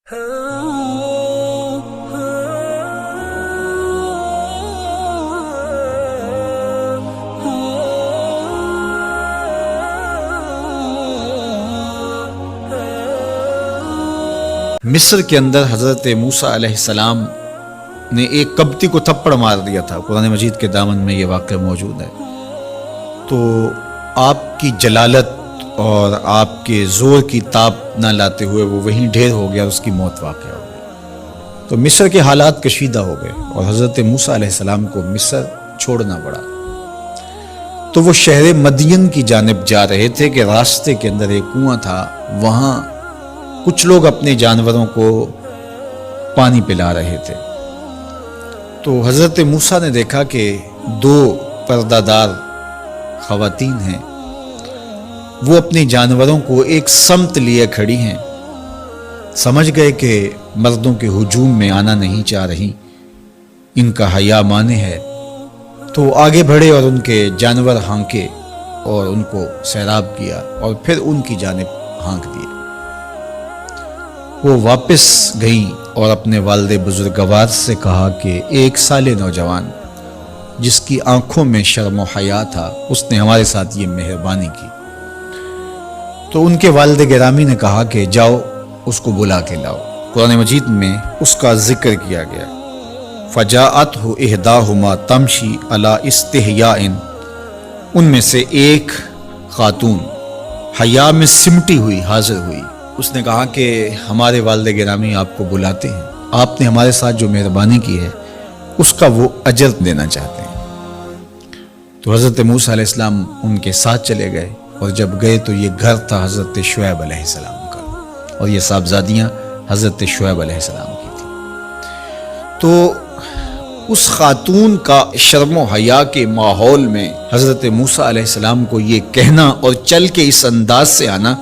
مصر کے اندر حضرت موسیٰ علیہ السلام نے ایک کبتی کو تھپڑ مار دیا تھا. قرآن مجید کے دامن میں یہ واقعہ موجود ہے. تو آپ کی جلالت اور آپ کے زور کی تاب نہ لاتے ہوئے وہ وہیں ڈھیر ہو گیا اور اس کی موت واقع ہو گئی. تو مصر کے حالات کشیدہ ہو گئے اور حضرت موسیٰ علیہ السلام کو مصر چھوڑنا پڑا. تو وہ شہر مدین کی جانب جا رہے تھے کہ راستے کے اندر ایک کنواں تھا. وہاں کچھ لوگ اپنے جانوروں کو پانی پلا رہے تھے. تو حضرت موسیٰ نے دیکھا کہ دو پردہ دار خواتین ہیں، وہ اپنے جانوروں کو ایک سمت لیے کھڑی ہیں. سمجھ گئے کہ مردوں کے ہجوم میں آنا نہیں چاہ رہی، ان کا حیا مانے ہے. تو آگے بڑھے اور ان کے جانور ہانکے اور ان کو سیراب کیا اور پھر ان کی جانب ہانک دیے. وہ واپس گئیں اور اپنے والد بزرگوار سے کہا کہ ایک سال نوجوان جس کی آنکھوں میں شرم و حیا تھا، اس نے ہمارے ساتھ یہ مہربانی کی. تو ان کے والد گرامی نے کہا کہ جاؤ اس کو بلا کے لاؤ. قرآن مجید میں اس کا ذکر کیا گیا. فجاءتہ احداہما تمشی علی استحیاء، ان میں سے ایک خاتون حیا میں سمٹی ہوئی حاضر ہوئی. اس نے کہا کہ ہمارے والد گرامی آپ کو بلاتے ہیں، آپ نے ہمارے ساتھ جو مہربانی کی ہے اس کا وہ اجر دینا چاہتے ہیں. تو حضرت موسیٰ علیہ السلام ان کے ساتھ چلے گئے اور جب گئے تو یہ گھر تھا حضرت شعیب علیہ السلام کا اور یہ صاحبزادیاں حضرت شعیب علیہ السلام کی تھیں. تو اس خاتون کا شرم و حیا کے ماحول میں حضرت موسیٰ علیہ السلام کو یہ کہنا اور چل کے اس انداز سے آنا،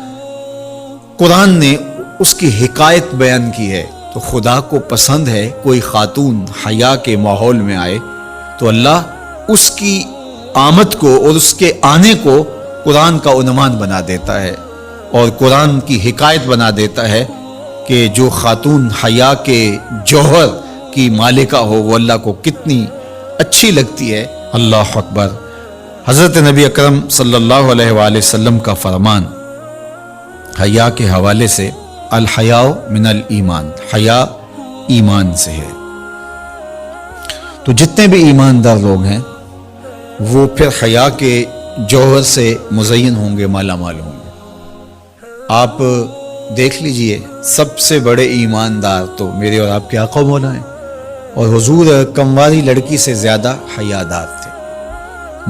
قرآن نے اس کی حکایت بیان کی ہے. تو خدا کو پسند ہے کوئی خاتون حیا کے ماحول میں آئے تو اللہ اس کی آمد کو اور اس کے آنے کو قرآن کا عنوان بنا دیتا ہے اور قرآن کی حکایت بنا دیتا ہے کہ جو خاتون حیا کے جوہر کی مالکہ ہو وہ اللہ کو کتنی اچھی لگتی ہے. اللہ اکبر. حضرت نبی اکرم صلی اللہ علیہ وآلہ وسلم کا فرمان حیا کے حوالے سے، الحیاء من الایمان، حیا ایمان سے ہے. تو جتنے بھی ایماندار لوگ ہیں وہ پھر حیا کے جوہر سے مزین ہوں گے، مالا مال ہوں گے. آپ دیکھ لیجئے سب سے بڑے ایماندار تو میرے اور آپ کے آقا مولا ہیں، اور حضور کمواری لڑکی سے زیادہ حیادار تھے.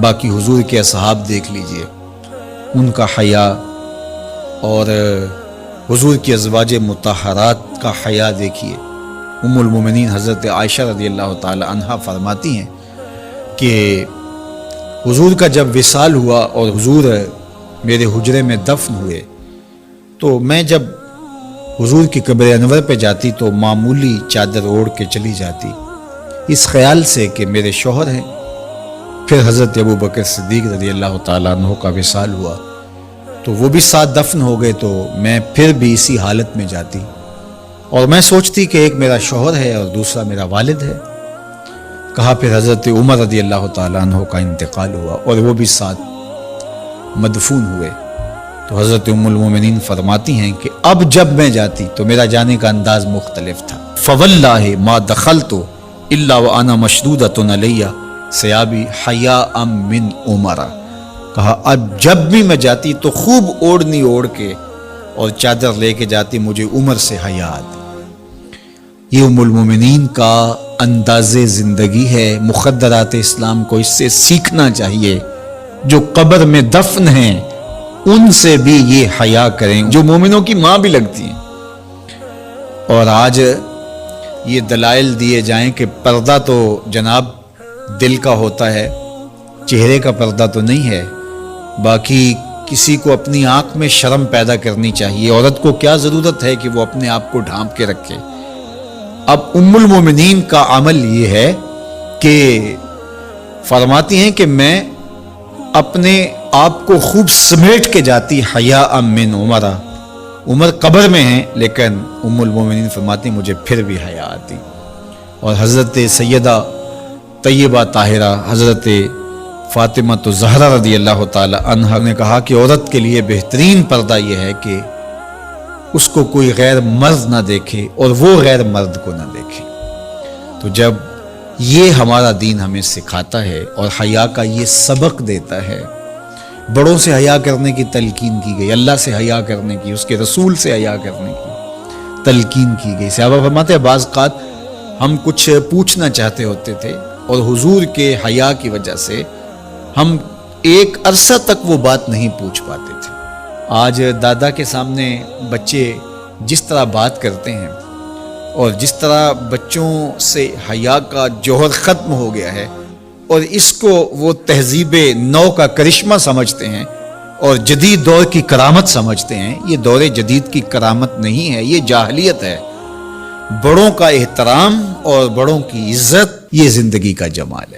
باقی حضور کے اصحاب دیکھ لیجئے، ان کا حیا اور حضور کی ازواج مطہرات کا حیا دیکھیے. ام المومنین حضرت عائشہ رضی اللہ تعالی عنہا فرماتی ہیں کہ حضور کا جب وصال ہوا اور حضور میرے حجرے میں دفن ہوئے تو میں جب حضور کی قبر انور پہ جاتی تو معمولی چادر اوڑھ کے چلی جاتی اس خیال سے کہ میرے شوہر ہیں. پھر حضرت ابو بکر صدیق رضی اللہ تعالیٰ عنہ کا وصال ہوا تو وہ بھی ساتھ دفن ہو گئے تو میں پھر بھی اسی حالت میں جاتی اور میں سوچتی کہ ایک میرا شوہر ہے اور دوسرا میرا والد ہے. کہا پھر حضرت عمر رضی اللہ تعالیٰ عنہ کا انتقال ہوا اور وہ بھی ساتھ مدفون ہوئے. تو حضرت ام المومنین فرماتی ہیں کہ اب جب میں جاتی تو میرا جانے کا انداز مختلف تھا. فواللہ ما دخلت الا وانا مشدودۃ علی ثیابی حیاء من عمر. کہا اب جب بھی میں جاتی تو خوب اوڑھنی اوڑھ کے اور چادر لے کے جاتی، مجھے عمر سے حیا آتی. یہ ام المومنین کا انداز زندگی ہے. مخدرات اسلام کو اس سے سیکھنا چاہیے. جو قبر میں دفن ہیں ان سے بھی یہ حیا کریں، جو مومنوں کی ماں بھی لگتی ہیں. اور آج یہ دلائل دیے جائیں کہ پردہ تو جناب دل کا ہوتا ہے، چہرے کا پردہ تو نہیں ہے. باقی کسی کو اپنی آنکھ میں شرم پیدا کرنی چاہیے. عورت کو کیا ضرورت ہے کہ وہ اپنے آپ کو ڈھانپ کے رکھے. اب ام المومنین کا عمل یہ ہے کہ فرماتی ہیں کہ میں اپنے آپ کو خوب سمیٹ کے جاتی حیاء من عمر، عمر قبر میں ہیں لیکن ام المومنین فرماتی مجھے پھر بھی حیا آتی. اور حضرت سیدہ طیبہ طاہرہ حضرت فاطمہ تو زہرا رضی اللہ تعالی عنہا نے کہا کہ عورت کے لیے بہترین پردہ یہ ہے کہ اس کو کوئی غیر مرد نہ دیکھے اور وہ غیر مرد کو نہ دیکھے. تو جب یہ ہمارا دین ہمیں سکھاتا ہے اور حیا کا یہ سبق دیتا ہے، بڑوں سے حیا کرنے کی تلقین کی گئی، اللہ سے حیا کرنے کی، اس کے رسول سے حیا کرنے کی تلقین کی گئی. صحابہ فرماتے ہیں بعض اوقات ہم کچھ پوچھنا چاہتے ہوتے تھے اور حضور کے حیا کی وجہ سے ہم ایک عرصہ تک وہ بات نہیں پوچھ پاتے تھے. آج دادا کے سامنے بچے جس طرح بات کرتے ہیں اور جس طرح بچوں سے حیا کا جوہر ختم ہو گیا ہے اور اس کو وہ تہذیب نو کا کرشمہ سمجھتے ہیں اور جدید دور کی کرامت سمجھتے ہیں، یہ دور جدید کی کرامت نہیں ہے، یہ جاہلیت ہے. بڑوں کا احترام اور بڑوں کی عزت یہ زندگی کا جمال ہے.